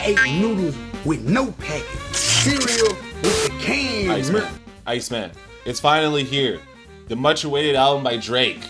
ate noodles with no packet. Cereal with the can. Iceman. It's finally here. The much-awaited album by Drake.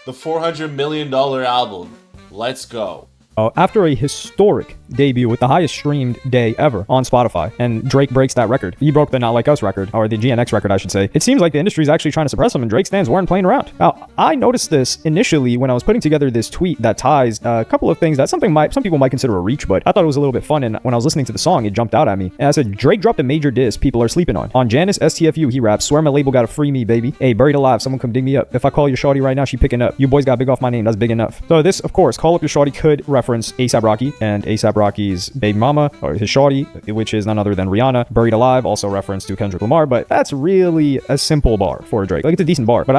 The $400 million album. Let's go. After a historic debut with the highest streamed day ever on Spotify, and Drake breaks that record. He broke the Not Like Us record, or the GNX record, I should say. It seems like the industry is actually trying to suppress him, and Drake stands weren't playing around. Now, I noticed this initially when I was putting together this tweet that ties a couple of things that some people might consider a reach, but I thought it was a little bit fun, and when I was listening to the song, it jumped out at me. And I said, Drake dropped a major diss people are sleeping on. On Janice STFU, he raps, swear my label gotta free me, baby. Hey, buried alive, someone come dig me up. If I call your shorty right now, she picking up. You boys got big off my name, that's big enough. So this, of course, Call Up Your Shorty could reference A$AP Rocky and A$AP Rocky's baby mama, or his shorty, which is none other than Rihanna. Buried Alive, also reference to Kendrick Lamar, but that's really a simple bar for Drake. Like, it's a decent bar, but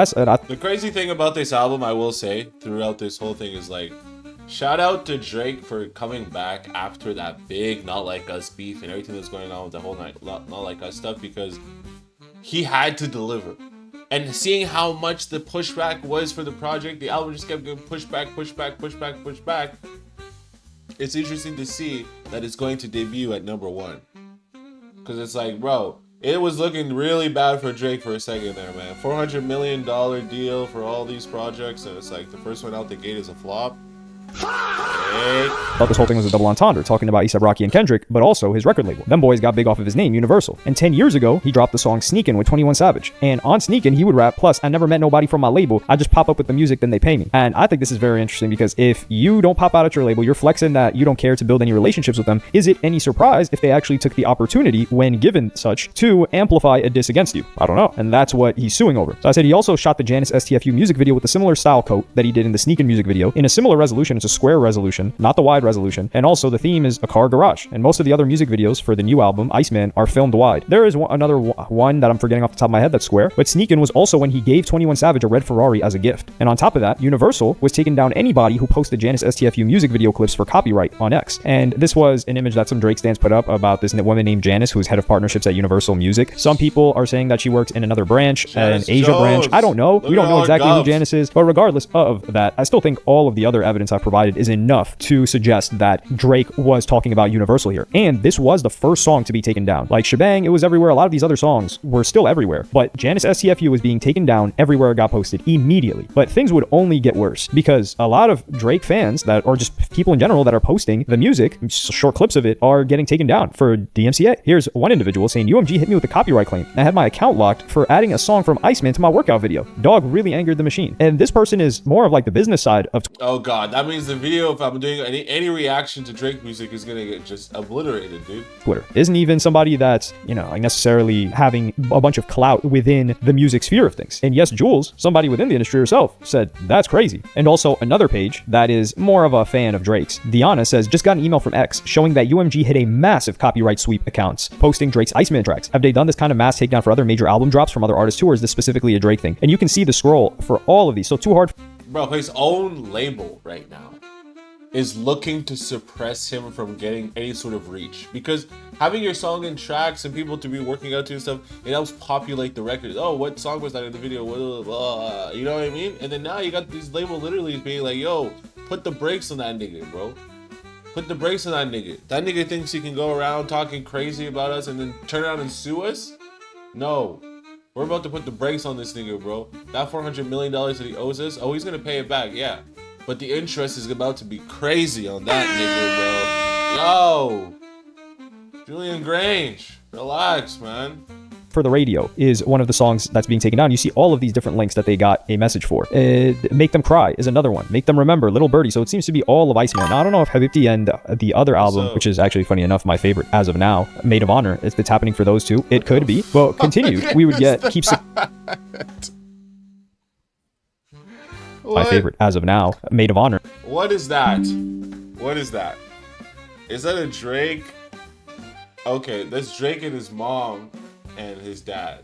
the crazy thing about this album, I will say, throughout this whole thing is like, shout out to Drake for coming back after that big Not Like Us beef and everything that's going on with the whole Not Like Us stuff, because he had to deliver. And seeing how much the pushback was for the project, the album just kept getting pushed back. It's interesting to see that it's going to debut at number 1. Because it's like, bro, it was looking really bad for Drake for a second there, man. $400 million deal for all these projects, and it's like the first one out the gate is a flop. Thought this whole thing was a double entendre, talking about A$AP Rocky and Kendrick, but also his record label. Them boys got big off of his name, Universal. And 10 years ago, he dropped the song Sneakin' with 21 Savage. And on Sneakin', he would rap, plus, I never met nobody from my label. I just pop up with the music, then they pay me. And I think this is very interesting because if you don't pop out at your label, you're flexing that you don't care to build any relationships with them. Is it any surprise if they actually took the opportunity, when given such, to amplify a diss against you? I don't know. And that's what he's suing over. So I said he also shot the Janice STFU music video with a similar style coat that he did in the Sneakin' music video in a similar resolution. It's a square resolution, not the wide resolution. And also the theme is a car garage. And most of the other music videos for the new album, Iceman, are filmed wide. There is another one that I'm forgetting off the top of my head that's square, but Sneakin' was also when he gave 21 Savage a red Ferrari as a gift. And on top of that, Universal was taking down anybody who posted Janice STFU music video clips for copyright on X. And this was an image that some Drake stands put up about this woman named Janice, who's head of partnerships at Universal Music. Some people are saying that she works in another branch, an Asia branch. I don't know. We don't know exactly who Janice is, but regardless of that, I still think all of the other evidence I've provided is enough to suggest that Drake was talking about Universal here. And this was the first song to be taken down. Like Shebang, it was everywhere. A lot of these other songs were still everywhere, but Janice STFU was being taken down everywhere it got posted immediately. But things would only get worse because a lot of Drake fans that, or just people in general that are posting the music, short clips of it, are getting taken down for DMCA. Here's one individual saying, UMG hit me with a copyright claim. I had my account locked for adding a song from Iceman to my workout video. Dog really angered the machine. And this person is more of like the business side of oh god, that means the video, if I'm doing any reaction to Drake music, is gonna get just obliterated, dude. Twitter isn't even somebody that's, you know, like necessarily having a bunch of clout within the music sphere of things. And yes, Jules, somebody within the industry herself, said that's crazy. And also another page that is more of a fan of Drake's, Diana, says, just got an email from X showing that UMG hit a massive copyright sweep accounts posting Drake's Iceman tracks. Have they done this kind of mass takedown for other major album drops from other artists too, or is this specifically a Drake thing? And you can see the scroll for all of these. So too hard. Bro, his own label right now is looking to suppress him from getting any sort of reach, because having your song in tracks and people to be working out to and stuff, it helps populate the record. Oh, what song was that in the video? You know what I mean? And then now you got these label literally being like, yo, put the brakes on that nigga, bro. Put the brakes on that nigga. That nigga thinks he can go around talking crazy about us and then turn around and sue us? No. We're about to put the brakes on this nigga, bro. That $400 million that he owes us, oh, he's gonna pay it back, yeah. But the interest is about to be crazy on that nigga, bro. Yo! Julian Grange, relax, man. For the Radio is one of the songs that's being taken down. You see all of these different links that they got a message for. Make Them Cry is another one. Make Them Remember, Little Birdie. So it seems to be all of Iceman. Now, I don't know if Habibti and the other album, which is actually funny enough, my favorite as of now, Maid of Honor, if it's happening for those two. It could be. Well, continued, we would get my favorite as of now, Maid of Honor. What is that? What is that? Is that a Drake? Okay, that's Drake and his mom and his dad.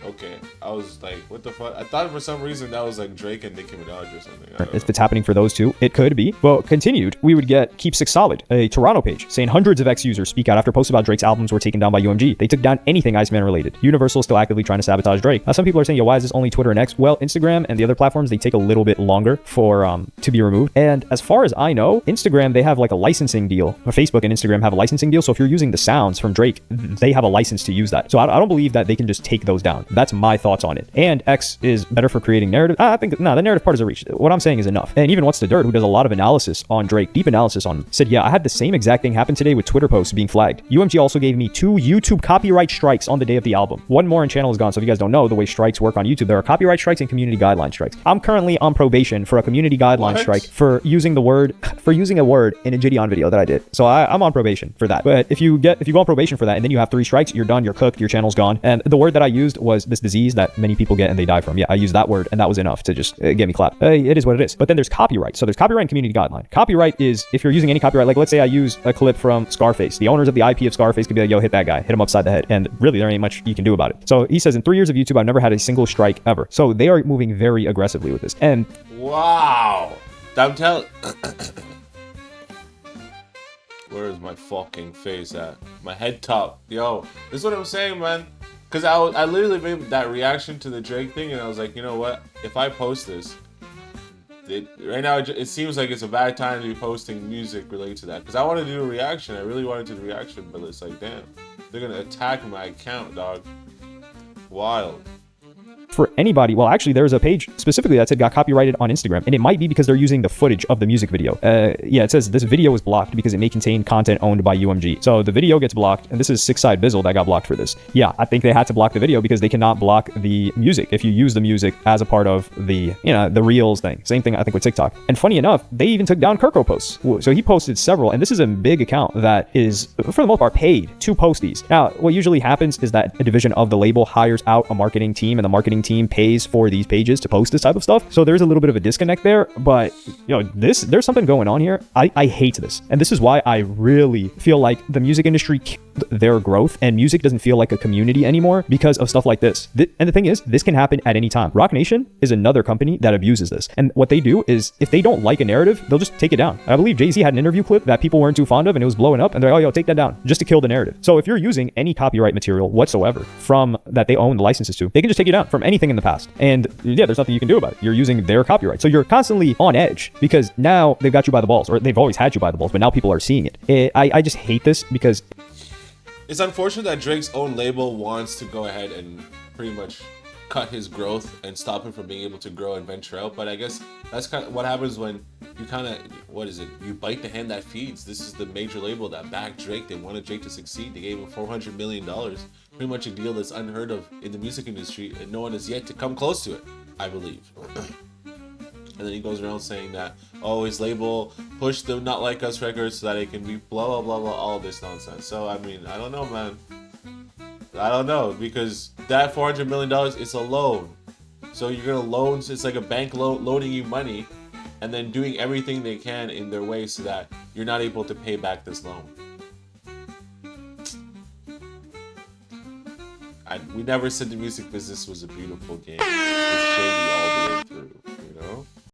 Okay, I was like, what the fuck? I thought for some reason that was like Drake and Nicki Minaj or something. I don't If know. it's happening for those two, it could be. Well, continued, we would get xCephasx Solid, a Toronto page, saying hundreds of X users speak out after posts about Drake's albums were taken down by UMG. They took down anything Iceman related. Universal is still actively trying to sabotage Drake. Now, some people are saying, yo, why is this only Twitter and X? Well, Instagram and the other platforms, they take a little bit longer for to be removed. And as far as I know, Instagram, they have like a licensing deal. Or Facebook and Instagram have a licensing deal. So if you're using the sounds from Drake, they have a license to use that. So I don't believe that they can just take those down. That's my thoughts on it. And X is better for creating narrative. I think, no, the narrative part is a reach. What I'm saying is enough. And even What's the Dirt, who does a lot of analysis on Drake, deep analysis on him, said, yeah, I had the same exact thing happen today with Twitter posts being flagged. UMG also gave me 2 YouTube copyright strikes on the day of the album. One more and channel is gone. So if you guys don't know the way strikes work on YouTube, there are copyright strikes and community guideline strikes. I'm currently on probation for a community guideline strike for using a word in a Gideon video that I did. So I'm on probation for that. But if you go on probation for that and then you have 3 strikes, you're done, you're cooked, your channel's gone. And the word that I used was this disease that many people get and they die from. Yeah, I used that word and that was enough to just get me clapped. It is what it is. But then there's copyright. So there's copyright and community guideline. Copyright is if you're using any copyright, like let's say I use a clip from Scarface. The owners of the IP of Scarface could be like, yo, hit that guy, hit him upside the head. And really there ain't much you can do about it. So he says in 3 years of YouTube, I've never had a single strike ever. So they are moving very aggressively with this. And wow. I'm telling. Where is my fucking face at? My head top. Yo, this is what I'm saying, man. Because I literally made that reaction to the Drake thing, and I was like, you know what? If I post this, right now it seems like it's a bad time to be posting music related to that. Because I wanted to do a reaction. I really wanted to do a reaction, but it's like, damn, they're gonna attack my account, dog. Wild. For anybody, well, actually, there's a page specifically that said got copyrighted on Instagram, and it might be because they're using the footage of the music video. Yeah, it says this video was blocked because it may contain content owned by UMG. So the video gets blocked, and this is 6side Bizzle that got blocked for this. Yeah, I think they had to block the video because they cannot block the music if you use the music as a part of the, the Reels thing. Same thing, I think, with TikTok. And funny enough, they even took down Kirko posts. So he posted several, and this is a big account that is, for the most part, paid to post these. Now, what usually happens is that a division of the label hires out a marketing team, and the marketing team pays for these pages to post this type of stuff. So there's a little bit of a disconnect there, but there's something going on here. I hate this. And this is why I really feel like the music industry killed their growth and music doesn't feel like a community anymore because of stuff like this. And the thing is, this can happen at any time. Rock Nation is another company that abuses this. And what they do is if they don't like a narrative, they'll just take it down. I believe Jay-Z had an interview clip that people weren't too fond of and it was blowing up and they're like, oh, yo, take that down just to kill the narrative. So if you're using any copyright material whatsoever from that they own the licenses to, they can just take it down from anything in the past. And yeah, there's nothing you can do about it. You're using their copyright. So you're constantly on edge because now they've got you by the balls, or they've always had you by the balls, but now people are seeing it. I just hate this because it's unfortunate that Drake's own label wants to go ahead and pretty much cut his growth and stop him from being able to grow and venture out. But I guess that's kind of what happens when you kind of, you bite the hand that feeds. This is the major label that backed Drake. They wanted Drake to succeed. They gave him $400 million. Pretty much a deal that's unheard of in the music industry, and no one has yet to come close to it, I believe. And then he goes around saying that, oh, his label pushed the Not Like Us records so that it can be blah, blah, blah, blah, all this nonsense. So, I mean, I don't know, man. I don't know, because that $400 million is a loan. So you're going to loan, it's like a bank loaning you money, and then doing everything they can in their way so that you're not able to pay back this loan. We never said the music business was a beautiful game.